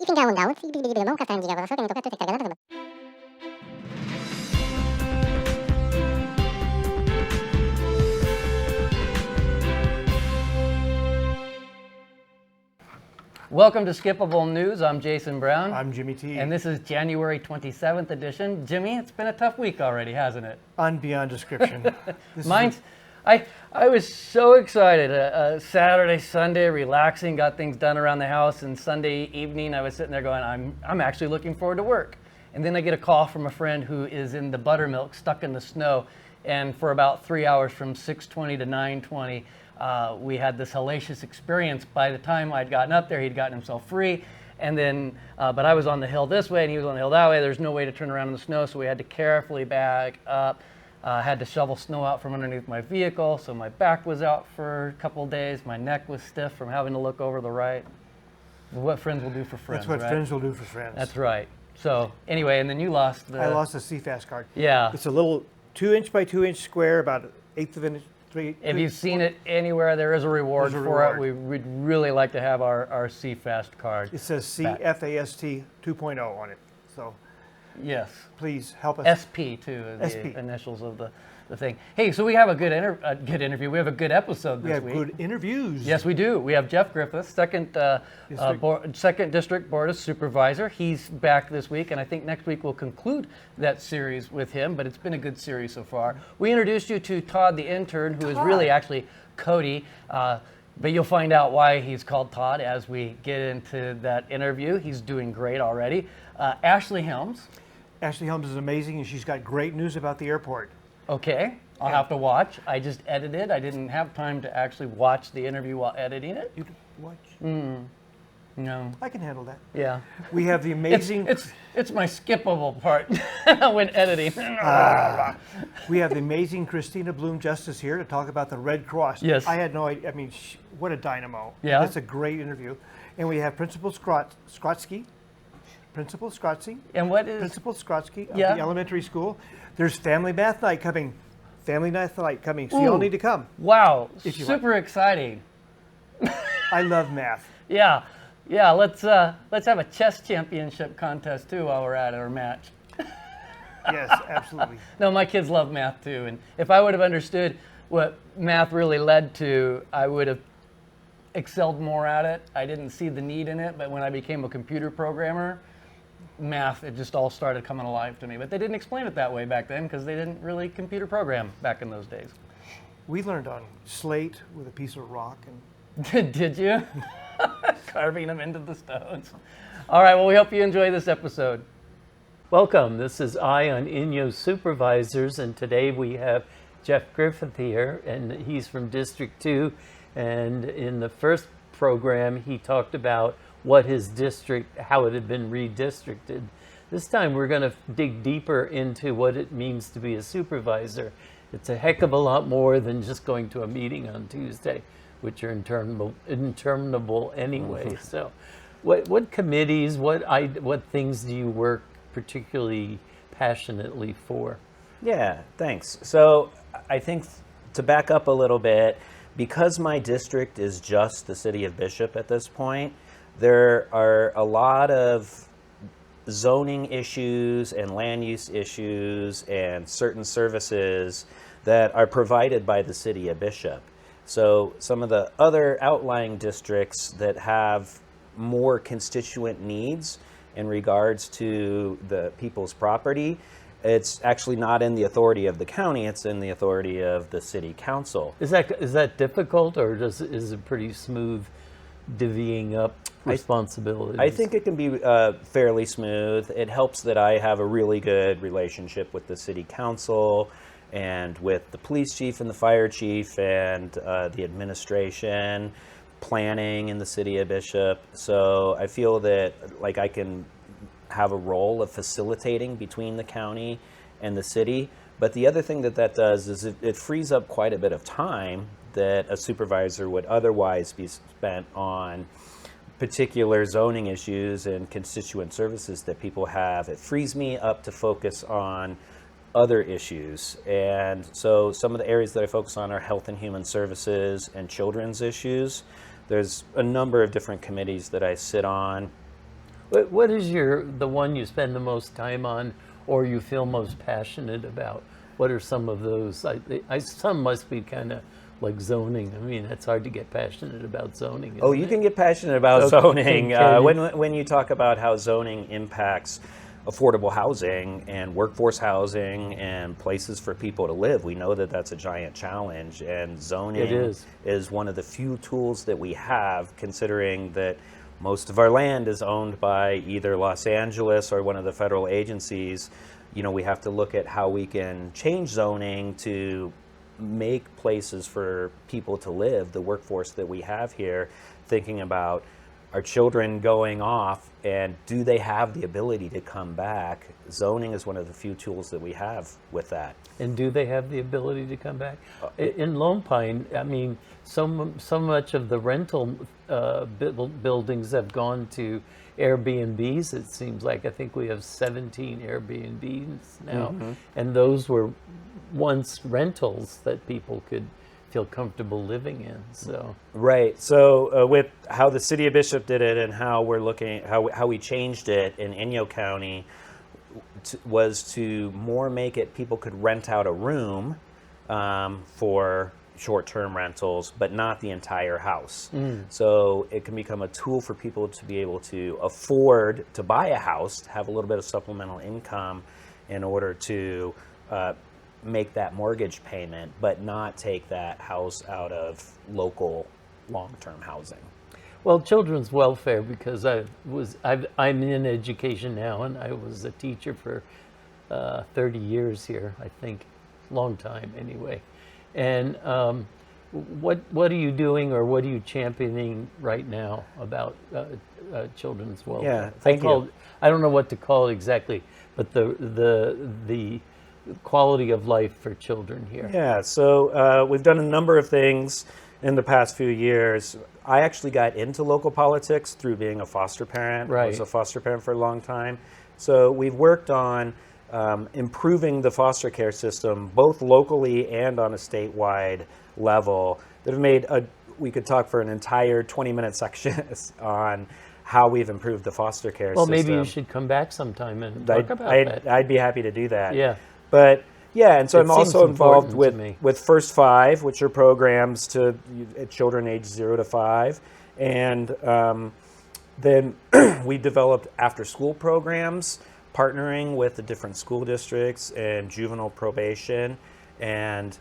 tinggalin daun, bibili mo kasta hindi ka so ganito ka talaga. Welcome to Skippable News. I'm Jason Brown. I'm Jimmy T. And this is January 27th edition. Jimmy, it's been a tough week already, hasn't it? Beyond description. I was so excited. Saturday, Sunday, relaxing, got things done around the house, and Sunday evening I was sitting there going, I'm actually looking forward to work. And then I get a call from a friend who is in the buttermilk, stuck in the snow, and for about 3 hours from 6:20 to 9:20, we had this hellacious experience. By the time I'd gotten up there, he'd gotten himself free. And then, but I was on the hill this way and he was on the hill that way. There's no way to turn around in the snow, so we had to carefully back up. Had to shovel snow out from underneath my vehicle, so my back was out for a couple of days. My neck was stiff from having to look over the right. What friends will do for friends, That's what right? friends will do for friends. That's right. So anyway, and then you lost the... I lost a CFAS card. Yeah. It's a little 2-inch by 2-inch square, about an eighth of an inch. If you've seen it anywhere, there is a reward for it. We'd really like to have our CFAST card. It says CFAST 2.0 on it. So yes, please help us. SP too is the initials of the thing. Hey, so we have a good interview. We have a good episode this week. We have good interviews. Yes, we do. We have Jeff Griffiths, second District Board of Supervisor. He's back this week, and I think next week we'll conclude that series with him, but it's been a good series so far. We introduced you to Todd the Intern, who is really actually Cody, but you'll find out why he's called Todd as we get into that interview. He's doing great already. Ashley Helms. Ashley Helms is amazing, and she's got great news about the airport. Okay, I'll have to watch. I just edited. I didn't have time to actually watch the interview while editing it. You watch? No. I can handle that. Yeah. We have the amazing... It's my skippable part when editing. We have the amazing Kristina Blum Justice here to talk about the Red Cross. Yes. I had no idea. I mean, what a dynamo. Yeah. That's a great interview. And we have Principal Skrotski. Principal Skrotski. And what is... Principal Skrotski of the elementary school. There's Family Math Night coming. So you all need to come. Wow. Super exciting. I love math. Yeah. Let's have a chess championship contest too while we're at our match. Yes, absolutely. No, my kids love math too, and if I would have understood what math really led to, I would have excelled more at it. I didn't see the need in it, but when I became a computer programmer, math, it just all started coming alive to me. But they didn't explain it that way back then because they didn't really computer program back in those days. We learned on slate with a piece of rock. Did you? Carving them into the stones. All right, well, we hope you enjoy this episode. Welcome. This is Eye on Inyo Supervisors, and today we have Jeff Griffith here, and he's from District 2. And in the first program, he talked about what his district, how it had been redistricted. This time we're going to dig deeper into what it means to be a supervisor. It's a heck of a lot more than just going to a meeting on Tuesday, which are interminable anyway. So what committees, what things do you work particularly passionately for? Yeah, thanks. So I think to back up a little bit, because my district is just the city of Bishop at this point, there are a lot of zoning issues and land use issues and certain services that are provided by the city of Bishop. So some of the other outlying districts that have more constituent needs in regards to the people's property, it's actually not in the authority of the county, it's in the authority of the city council. Is that difficult, or is it pretty smooth divvying up responsibilities? I think it can be fairly smooth. It helps that I have a really good relationship with the city council and with the police chief and the fire chief and the administration, planning in the city of Bishop. So I feel that like I can have a role of facilitating between the county and the city. But the other thing that does is it frees up quite a bit of time that a supervisor would otherwise be spent on particular zoning issues and constituent services that people have. It frees me up to focus on other issues. And so some of the areas that I focus on are health and human services and children's issues. There's a number of different committees that I sit on. What is the one you spend the most time on, or you feel most passionate about? What are some of those? Some must be kind of like zoning. I mean, it's hard to get passionate about zoning. Oh, isn't you it? can get passionate about Okay, zoning. can you? When you talk about how zoning impacts affordable housing and workforce housing and places for people to live, we know that that's a giant challenge. And zoning It is. one of the few tools that we have, considering that most of our land is owned by either Los Angeles or one of the federal agencies. You know, we have to look at how we can change zoning to make places for people to live, the workforce that we have here, thinking about our children going off and do they have the ability to come back. Zoning is one of the few tools that we have with that. And do they have the ability to come back? In Lone Pine, I mean, so much of the rental buildings have gone to Airbnbs, it seems like. I think we have 17 Airbnbs now. Mm-hmm. And those were once rentals that people could feel comfortable living in. So Right. So with how the city of Bishop did it and how we're looking, how we changed it in Inyo County was to more make it people could rent out a room for short-term rentals, but not the entire house. So it can become a tool for people to be able to afford to buy a house, have a little bit of supplemental income in order to make that mortgage payment, but not take that house out of local long-term housing. well, children's welfare, because I'm in education now, and I was a teacher for 30 years here, I think, long time anyway. And what are you doing, or what are you championing right now about children's welfare? Yeah, thank you. I don't know what to call it exactly, but the quality of life for children here. Yeah, so we've done a number of things in the past few years. I actually got into local politics through being a foster parent. I was Right. a foster parent for a long time. So we've worked on improving the foster care system, both locally and on a statewide level, that have made we could talk for an entire 20-minute section on how we've improved the foster care Well, system. maybe you should come back sometime and talk about that. I'd be happy to do that. Yeah. But yeah, and so It I'm also seems involved important to me. with First Five, which are programs to children aged 0 to 5. And then we developed after-school programs, partnering with the different school districts and juvenile probation. And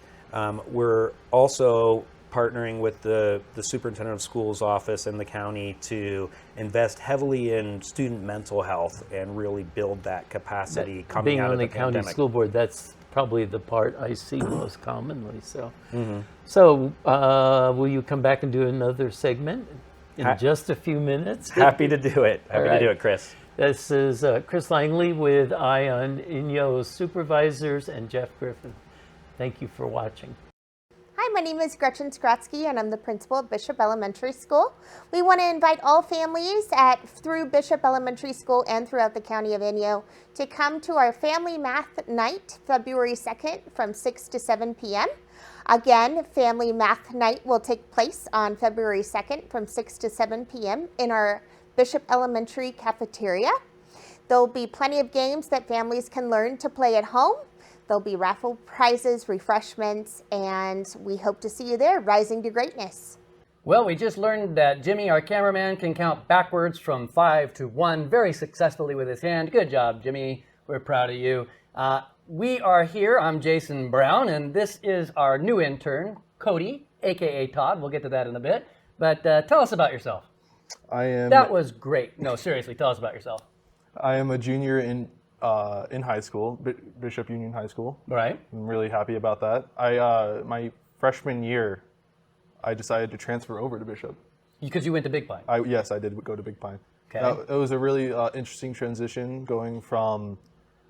we're also partnering with the superintendent of schools office in the county to invest heavily in student mental health and really build that capacity coming Being out on of the the county pandemic. school board, that's probably the part I see most commonly. So, so will you come back and do another segment in just a few minutes? Happy to do it. Happy right. to do it, Chris. This is Chris Langley with Eye on Inyo Supervisors and Jeff Griffin. Thank you for watching. Hi, my name is Gretchen Skrotski, and I'm the principal at Bishop Elementary School. We want to invite all families through Bishop Elementary School and throughout the county of Inyo to come to our Family Math Night, February 2nd from 6 to 7 p.m. Again, Family Math Night will take place on February 2nd from 6 to 7 p.m. in our Bishop Elementary cafeteria. There'll be plenty of games that families can learn to play at home. There'll be raffle prizes, refreshments, and we hope to see you there, rising to greatness. Well, we just learned that Jimmy, our cameraman, can count backwards from 5 to 1 very successfully with his hand. Good job, Jimmy. We're proud of you. We are here. I'm Jason Brown, and this is our new intern, Cody, a.k.a. Todd. We'll get to that in a bit. But tell us about yourself. That was great. No, seriously, tell us about yourself. I am a junior in high school, Bishop Union High School. Right. I'm really happy about that. My freshman year, I decided to transfer over to Bishop. Because you went to Big Pine. Yes, I did go to Big Pine. Okay. It was a really interesting transition, going from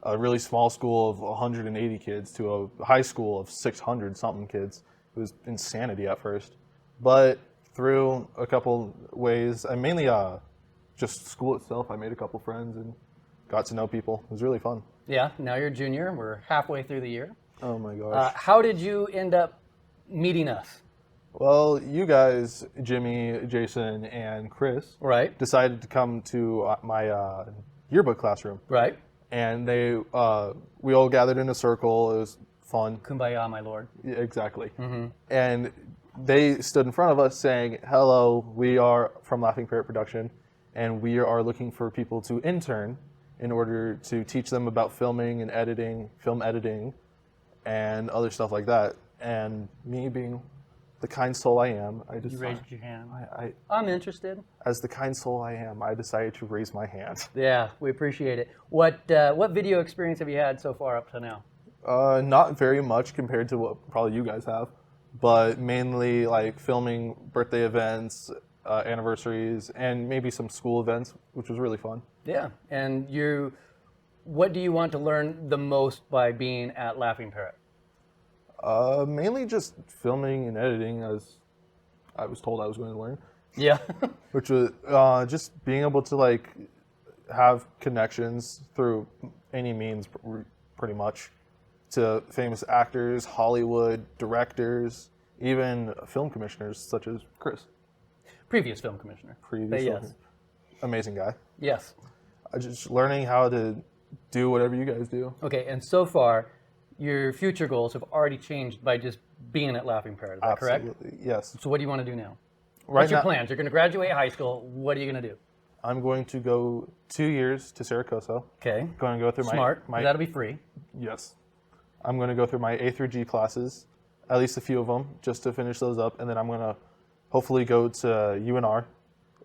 a really small school of 180 kids to a high school of 600-something kids. It was insanity at first. But through a couple ways, and mainly just school itself, I made a couple friends and got to know people. It was really fun. Yeah, now you're a junior. We're halfway through the year. Oh my gosh. How did you end up meeting us? Well, you guys, Jimmy, Jason, and Chris, Right. decided to come to my yearbook classroom, Right. and we all gathered in a circle. It was fun. Kumbaya, my lord. Yeah, exactly. And they stood in front of us saying, "Hello, we are from Laughing Parrot Production, and we are looking for people to intern in order to teach them about filming and editing, film editing, and other stuff like that." And me being the kind soul I am, I just You raised your hand. I I'm interested. as the kind soul I am, I decided to raise my hand. Yeah, we appreciate it. What video experience have you had so far up to now? Not very much compared to what probably you guys have, but mainly like filming birthday events, anniversaries, and maybe some school events, which was really fun. Yeah, and what do you want to learn the most by being at Laughing Parrot? Mainly just filming and editing, as I was told I was going to learn, Yeah. which was just being able to like have connections through any means, pretty much, to famous actors, Hollywood directors, even film commissioners such as Chris. Previous film commissioner. Previous Yes. film- amazing guy. Yes. Just learning how to do whatever you guys do. Okay, and so far, your future goals have already changed by just being at Laughing Parrot. Is that correct? Absolutely, yes. So what do you want to do now? Right What's your now, plans? You're going to graduate high school. What are you going to do? I'm going to go 2 years to Saracosa. Okay. Going to go through Smart. my That'll be free. yes. I'm going to go through my A through G classes, at least a few of them, just to finish those up, and then I'm going to hopefully go to UNR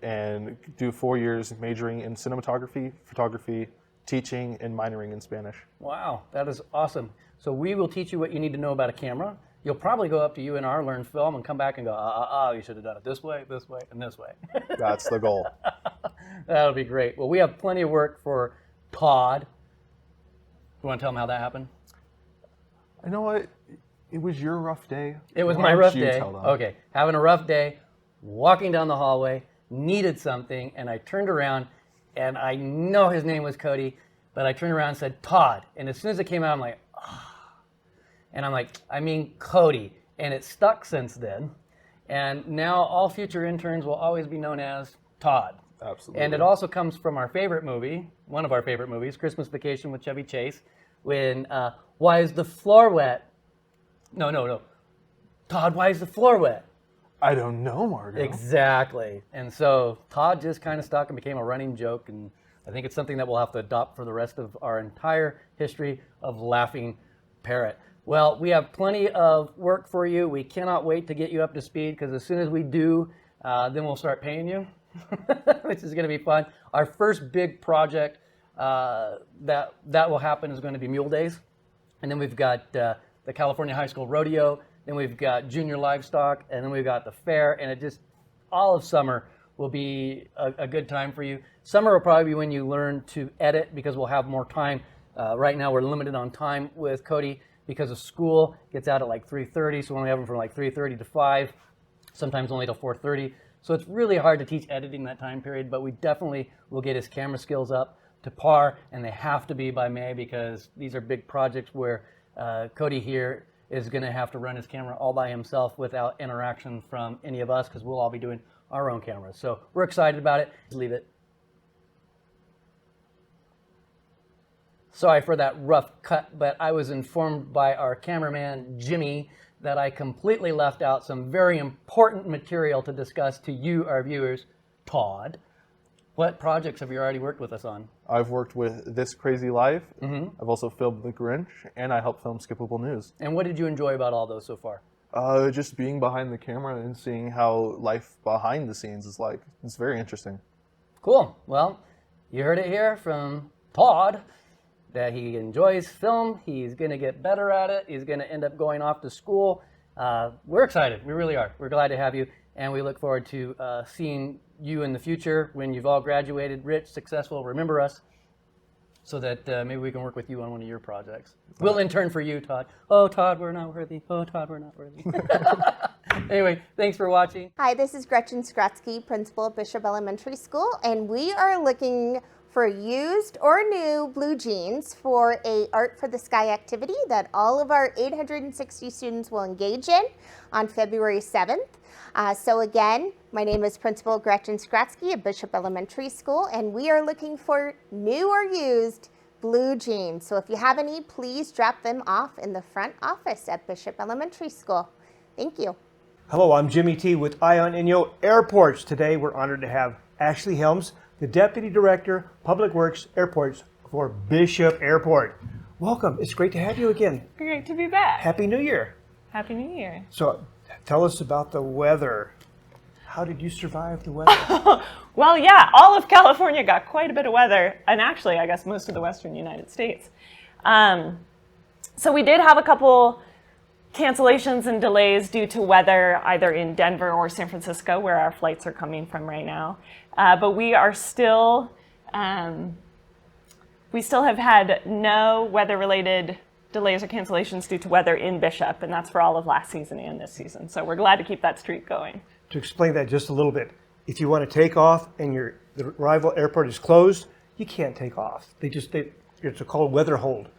and do 4 years majoring in cinematography, photography, teaching, and minoring in Spanish. Wow, that is awesome. So we will teach you what you need to know about a camera. You'll probably go up to UNR, learn film, and come back and go, you should have done it this way, and this way. That's the goal. That'll be great. Well, we have plenty of work for Todd. You want to tell him how that happened? You know what? It was your rough day. It was Why my don't rough you day. tell them? Okay, having a rough day, walking down the hallway, needed something, and I turned around, and I know his name was Cody, but I turned around and said, Todd. And as soon as it came out, I'm like, and I'm like, I mean Cody. And it stuck since then. And now all future interns will always be known as Todd. Absolutely. And it also comes from our favorite movie, one of our favorite movies, Christmas Vacation with Chevy Chase, when, why is the floor wet? No. Todd, why is the floor wet? I don't know, Margo. Exactly. And so Todd just kind of stuck and became a running joke. And I think it's something that we'll have to adopt for the rest of our entire history of Laughing Parrot. Well, we have plenty of work for you. We cannot wait to get you up to speed, because as soon as we do, then we'll start paying you, which is going to be fun. Our first big project that will happen is going to be Mule Days. And then we've got the California High School Rodeo. Then we've got Junior Livestock. And then we've got the fair. And it just, all of summer will be a good time for you. Summer will probably be when you learn to edit, because we'll have more time. Right now we're limited on time with Cody because of school. Gets out at like 3:30, so we only have him from like 3:30 to 5, sometimes only till 4:30. So it's really hard to teach editing that time period, but we definitely will get his camera skills up to par, and they have to be by May, because these are big projects where Cody here is going to have to run his camera all by himself without interaction from any of us, because we'll all be doing our own cameras. So we're excited about it. Just leave it. Sorry for that rough cut, but I was informed by our cameraman, Jimmy, that I completely left out some very important material to discuss to you, our viewers. Todd, what projects have you already worked with us on? I've worked with This Crazy Life. I've also filmed The Grinch, and I helped film Skippable News. And what did you enjoy about all those so far? Just being behind the camera and seeing how life behind the scenes is like. It's very interesting. Cool. Well, you heard it here from Todd, that he enjoys film. He's going to get better at it. He's going to end up going off to school. We're excited. We really are. We're glad to have you. And we look forward to seeing you in the future when you've all graduated, rich, successful. Remember us, so that maybe we can work with you on one of your projects. We'll intern for you, Todd. Oh, Todd, we're not worthy. Oh, Todd, we're not worthy. Anyway, thanks for watching. Hi, this is Gretchen Skrotski, principal at Bishop Elementary School, and we are looking for used or new blue jeans for a Art for the Sky activity that all of our 860 students will engage in on February 7th. So again, my name is Principal Gretchen Skrotski at Bishop Elementary School, and we are looking for new or used blue jeans. So if you have any, please drop them off in the front office at Bishop Elementary School. Thank you. Hello, I'm Jimmy T with Eye on Inyo Airports. Today we're honored to have Ashley Helms, the Deputy Director, Public Works Airports for Bishop Airport. Welcome. It's great to have you again. Great to be back. Happy New Year. Happy New Year. So tell us about the weather. How did you survive the weather? Well, yeah, all of California got quite a bit of weather, and actually, I guess most of the western United States. So we did have a couple cancellations and delays due to weather, either in Denver or San Francisco, where our flights are coming from right now. But we are still, we still have had no weather-related delays or cancellations due to weather in Bishop, and that's for all of last season and this season. So we're glad to keep that streak going. To explain that just a little bit, if you want to take off and the arrival airport is closed, you can't take off. It's a called weather hold.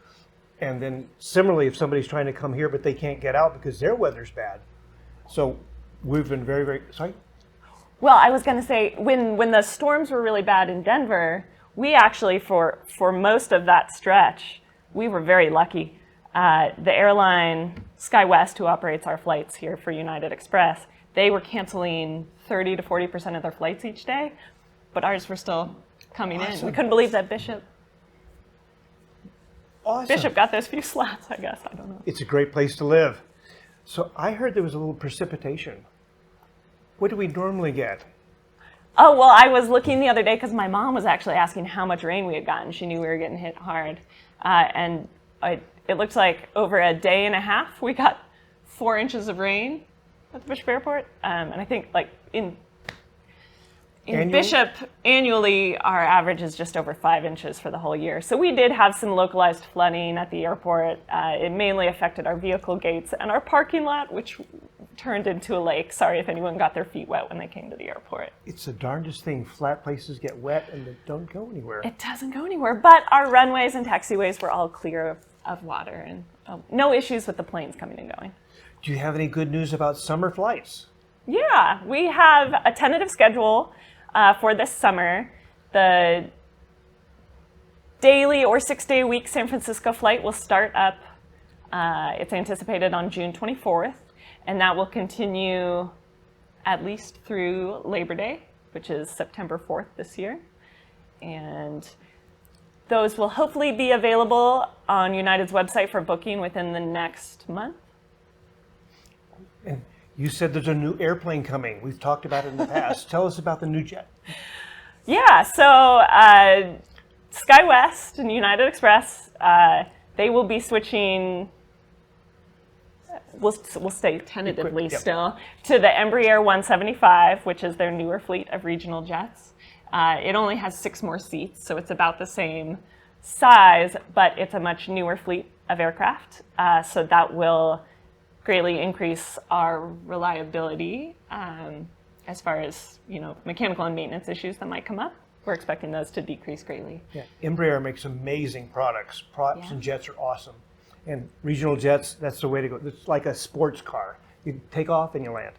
And then similarly, if somebody's trying to come here but they can't get out because their weather's bad. So we've been very, very, sorry? Well, I was going to say, when the storms were really bad in Denver, we actually, for most of that stretch, we were very lucky. The airline, SkyWest, who operates our flights here for United Express, they were canceling 30 to 40% of their flights each day, but ours were still coming in. We couldn't believe that Bishop got those few slots, I guess. I don't know. It's a great place to live. So I heard there was a little precipitation. What do we normally get? Oh, well, I was looking the other day because my mom was actually asking how much rain we had gotten. She knew we were getting hit hard. And it looks like over a day and a half, we got 4 inches of rain at the Bishop Airport. And I think like in Bishop, annually, our average is just over 5 inches for the whole year. So we did have some localized flooding at the airport. It mainly affected our vehicle gates and our parking lot, which turned into a lake. Sorry if anyone got their feet wet when they came to the airport. It's the darndest thing. Flat places get wet and they don't go anywhere. It doesn't go anywhere, but our runways and taxiways were all clear of water, and no issues with the planes coming and going. Do you have any good news about summer flights? Yeah, we have a tentative schedule for this summer. The daily or 6-day-a-week San Francisco flight will start up. It's anticipated on June 24th, and that will continue at least through Labor Day, which is September 4th this year. And those will hopefully be available on United's website for booking within the next month. And you said there's a new airplane coming. We've talked about it in the past. Tell us about the new jet. Yeah, so SkyWest and United Express, they will be switching, we'll stay tentatively still, to the Embraer 175, which is their newer fleet of regional jets. It only has 6 more seats, so it's about the same size, but it's a much newer fleet of aircraft. So that will greatly increase our reliability as far as mechanical and maintenance issues that might come up. We're expecting those to decrease greatly. Yeah, Embraer makes amazing products. Props and jets are awesome. And regional jets, that's the way to go. It's like a sports car. You take off and you land.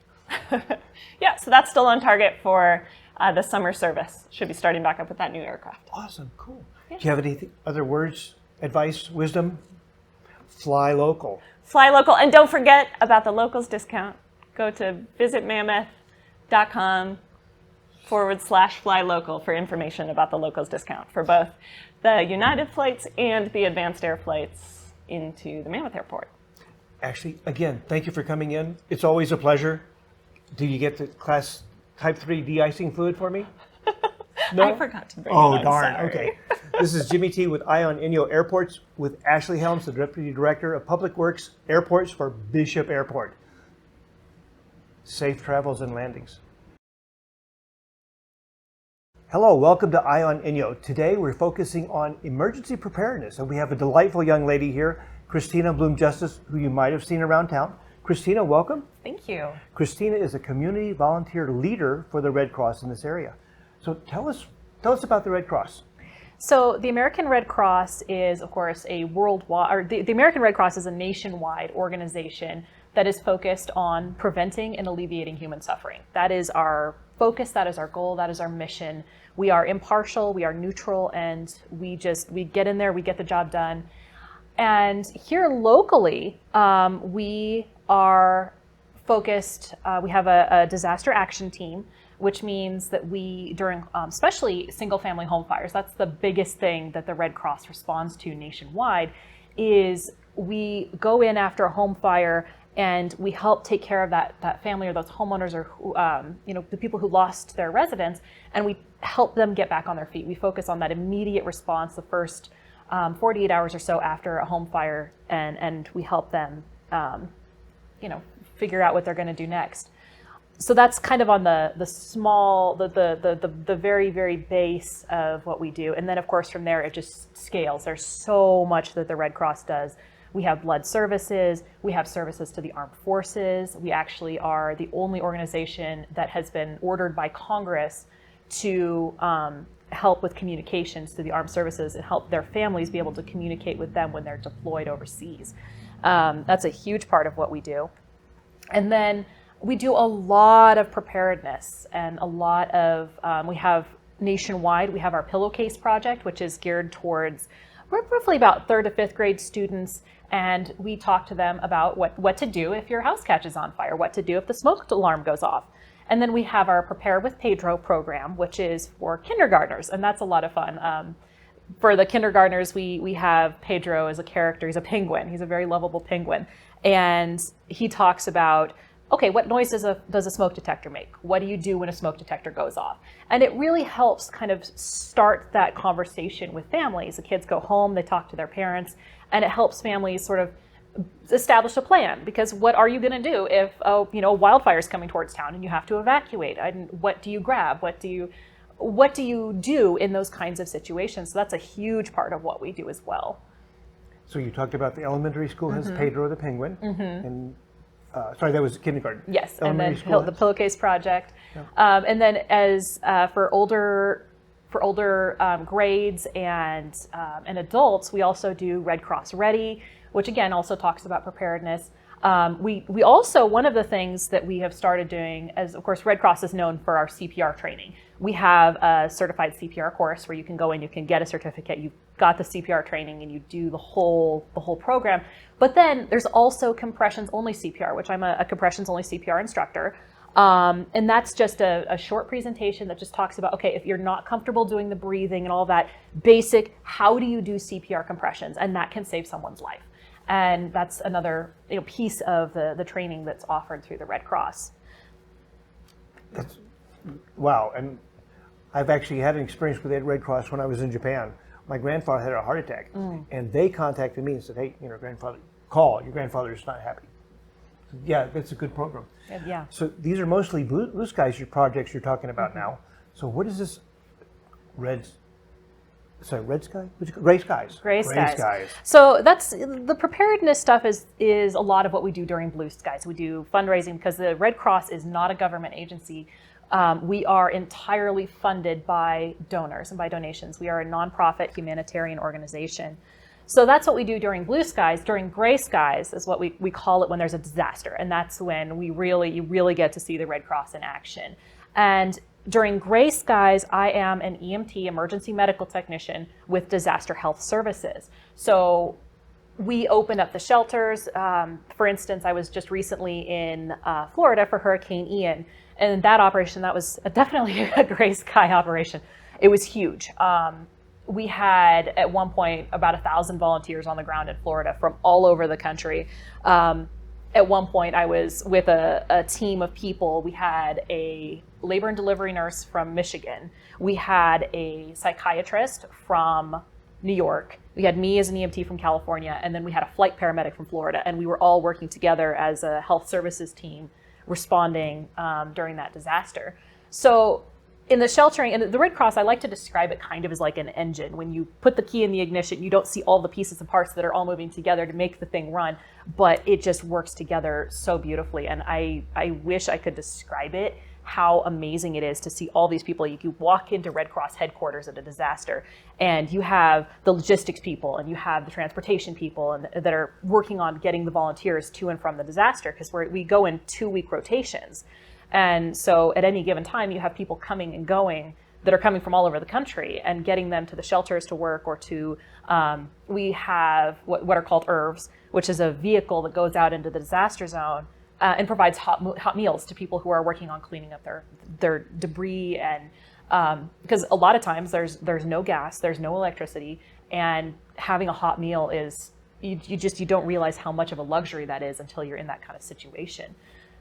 Yeah, so that's still on target for the summer service. Should be starting back up with that new aircraft. Awesome, cool. Yeah. Do you have any other words, advice, wisdom? Fly local. Fly local, and don't forget about the locals discount. Go to visitmammoth.com/fly local for information about the locals discount for both the United flights and the advanced air flights into the Mammoth Airport. Ashley, again, thank you for coming in. It's always a pleasure. Do you get the class type 3 de-icing fluid for me? No? I forgot to bring it. Oh, I'm darn. sorry. Okay. This is Jimmy T with Eye on Inyo Airports with Ashley Helms, the Deputy Director of Public Works Airports for Bishop Airport. Safe travels and landings. Hello, welcome to Eye on Inyo. Today we're focusing on emergency preparedness, and we have a delightful young lady here, Kristina Blum Justice, who you might have seen around town. Kristina, welcome. Thank you. Kristina is a community volunteer leader for the Red Cross in this area. So tell us about the Red Cross. So the American Red Cross is, of course, a worldwide, or the American Red Cross is a nationwide organization that is focused on preventing and alleviating human suffering. That is our focus, that is our goal, that is our mission. We are impartial, we are neutral, and we get in there, we get the job done. And here locally, we are focused, we have a disaster action team, which means that we, during especially single family home fires, that's the biggest thing that the Red Cross responds to nationwide, is we go in after a home fire and we help take care of that family or those homeowners or the people who lost their residence, and we help them get back on their feet. We focus on that immediate response the first 48 hours or so after a home fire, and we help them figure out what they're going to do next. So that's kind of on the small, the very, very base of what we do. And then of course from there it just scales. There's so much that the Red Cross does. We have blood services, we have services to the armed forces. We actually are the only organization that has been ordered by Congress to help with communications to the armed services and help their families be able to communicate with them when they're deployed overseas. That's a huge part of what we do. And then we do a lot of preparedness and a lot of, we have nationwide, we have our pillowcase project, which is geared towards roughly about 3rd to 5th grade students. And we talk to them about what to do if your house catches on fire, what to do if the smoke alarm goes off. And then we have our Prepare with Pedro program, which is for kindergartners, and that's a lot of fun. For the kindergartners, we have Pedro as a character. He's a penguin. He's a very lovable penguin. And he talks about, okay, what noise does a smoke detector make? What do you do when a smoke detector goes off? And it really helps kind of start that conversation with families. The kids go home, they talk to their parents, and it helps families sort of establish a plan, because what are you going to do if a wildfire is coming towards town and you have to evacuate? And what do you grab? What do you do in those kinds of situations? So that's a huge part of what we do as well. So you talked about the elementary school has Pedro the penguin, and sorry, that was kindergarten. Yes, Elementary and then school the has- pillowcase project, and then as for older grades and adults, we also do Red Cross Ready, which again also talks about preparedness. We also, one of the things that we have started doing, as of course Red Cross is known for our CPR training. We have a certified CPR course where you can go in, you can get a certificate, you've got the CPR training, and you do the whole program. But then there's also compressions only CPR, which I'm a compressions only CPR instructor. And that's just a short presentation that just talks about, okay, if you're not comfortable doing the breathing and all that basic, how do you do CPR compressions? And that can save someone's life. And that's another piece of the training that's offered through the Red Cross. Wow, and I've actually had an experience with the Red Cross when I was in Japan. My grandfather had a heart attack, and they contacted me and said, hey, grandfather, call, your grandfather's not happy. Yeah, that's a good program. Yeah. So these are mostly blue skies, your projects you're talking about now. So what is this red sky? Gray skies. Gray skies. So that's the preparedness stuff is a lot of what we do during Blue Skies. We do fundraising because the Red Cross is not a government agency. We are entirely funded by donors and by donations. We are a nonprofit humanitarian organization. So that's what we do during Blue Skies. During Gray Skies is what we call it when there's a disaster. And that's when you really get to see the Red Cross in action. And during Gray Skies, I am an EMT, emergency medical technician, with Disaster Health Services. So we open up the shelters. For instance, I was just recently in Florida for Hurricane Ian. And that operation, that was definitely a Gray Sky operation. It was huge. We had, at one point, about 1,000 volunteers on the ground in Florida from all over the country. At one point, I was with a team of people. We had a labor and delivery nurse from Michigan. We had a psychiatrist from New York. We had me as an EMT from California, and then we had a flight paramedic from Florida, and we were all working together as a health services team responding during that disaster. So in the sheltering, and the Red Cross, I like to describe it kind of as like an engine. When you put the key in the ignition, you don't see all the pieces and parts that are all moving together to make the thing run, but it just works together so beautifully. And I wish I could describe it how amazing it is to see all these people. You walk into Red Cross headquarters at a disaster, and you have the logistics people, and you have the transportation people, and that are working on getting the volunteers to and from the disaster, because we go in 2-week rotations. And so at any given time, you have people coming and going that are coming from all over the country, and getting them to the shelters to work, or to, we have what are called IRVs, which is a vehicle that goes out into the disaster zone and provides hot meals to people who are working on cleaning up their debris. And because a lot of times there's no gas, there's no electricity, and having a hot meal is, you don't realize how much of a luxury that is until you're in that kind of situation.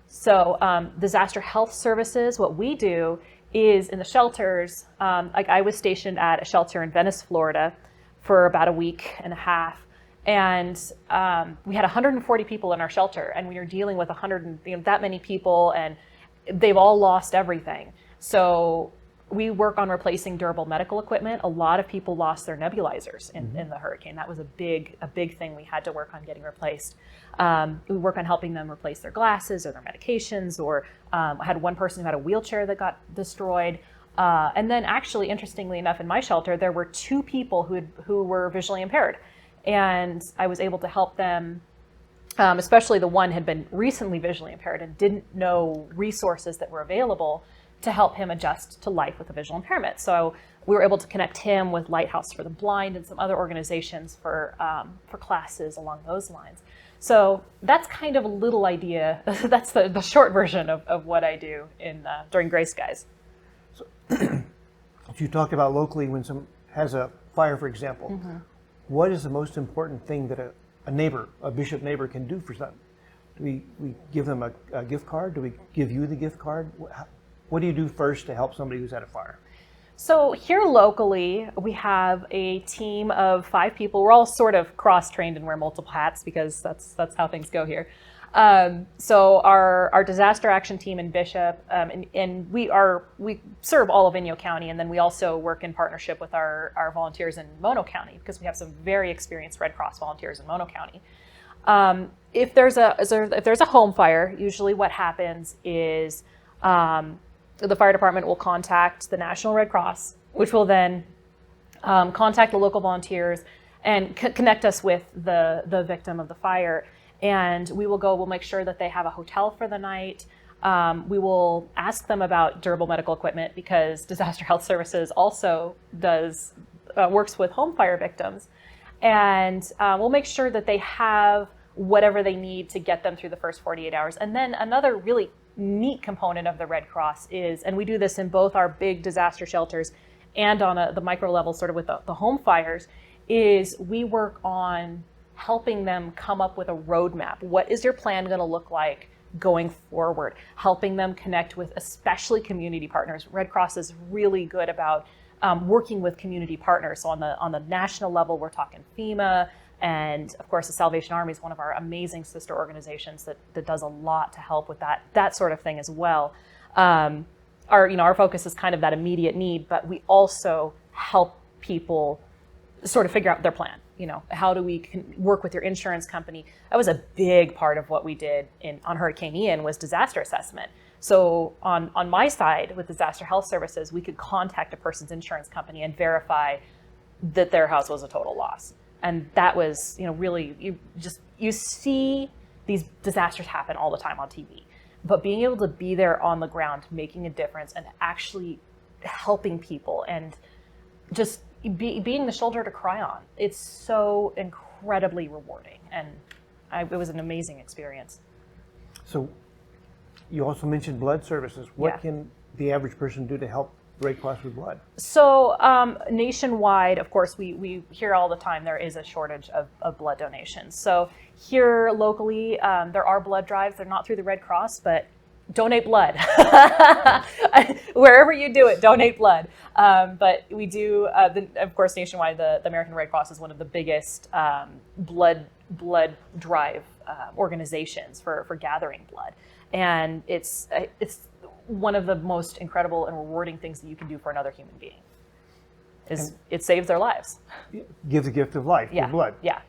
So disaster health services, what we do is in the shelters, like I was stationed at a shelter in Venice, Florida for about a week and a half. And we had 140 people in our shelter, and we were dealing with that many people, and they've all lost everything. So we work on replacing durable medical equipment. A lot of people lost their nebulizers in the hurricane. That was a big thing we had to work on getting replaced. We work on helping them replace their glasses or their medications, or I had one person who had a wheelchair that got destroyed. And then actually, interestingly enough, in my shelter, there were 2 people who were visually impaired. And I was able to help them, especially the one had been recently visually impaired and didn't know resources that were available to help him adjust to life with a visual impairment. So we were able to connect him with Lighthouse for the Blind and some other organizations for classes along those lines. So that's kind of a little idea. That's the short version of what I do during Gray Skies. So, if you talk about locally when some has a fire, for example, what is the most important thing that a Bishop neighbor can do for them? Do we give them a gift card? Do we give you the gift card? What do you do first to help somebody who's had a fire? So here locally, we have a team of 5 people. We're all sort of cross-trained and wear multiple hats, because that's how things go here. So our disaster action team in Bishop, and we serve all of Inyo County, and then we also work in partnership with our volunteers in Mono County, because we have some very experienced Red Cross volunteers in Mono County. If there's a home fire, usually what happens is the fire department will contact the National Red Cross, which will then contact the local volunteers and connect us with the victim of the fire. And we'll make sure that they have a hotel for the night. We will ask them about durable medical equipment, because Disaster Health Services also works with home fire victims. And we'll make sure that they have whatever they need to get them through the first 48 hours. And then another really neat component of the Red Cross is, and we do this in both our big disaster shelters and on the micro level, sort of with the home fires, is we work on helping them come up with a roadmap. What is your plan going to look like going forward? Helping them connect with especially community partners. Red Cross is really good about working with community partners. So on the national level, we're talking FEMA, and of course the Salvation Army is one of our amazing sister organizations that does a lot to help with that sort of thing as well. Our focus is kind of that immediate need, but we also help people sort of figure out their plan. How do we work with your insurance company? That was a big part of what we did on Hurricane Ian, was disaster assessment. So on my side with Disaster Health Services, we could contact a person's insurance company and verify that their house was a total loss. And that was, really, you see these disasters happen all the time on TV. But being able to be there on the ground, making a difference, and actually helping people, and just being the shoulder to cry on, it's so incredibly rewarding. And it was an amazing experience. So you also mentioned blood services. What can the average person do to help Red Cross with blood? So nationwide, of course, we hear all the time there is a shortage of blood donations. So here locally, there are blood drives. They're not through the Red Cross, but donate blood. Wherever you do it, donate blood. But we do, of course, nationwide, the American Red Cross is one of the biggest blood drive organizations for gathering blood. And it's one of the most incredible and rewarding things that you can do for another human being. It saves their lives. Give the gift of life, with blood. Yeah.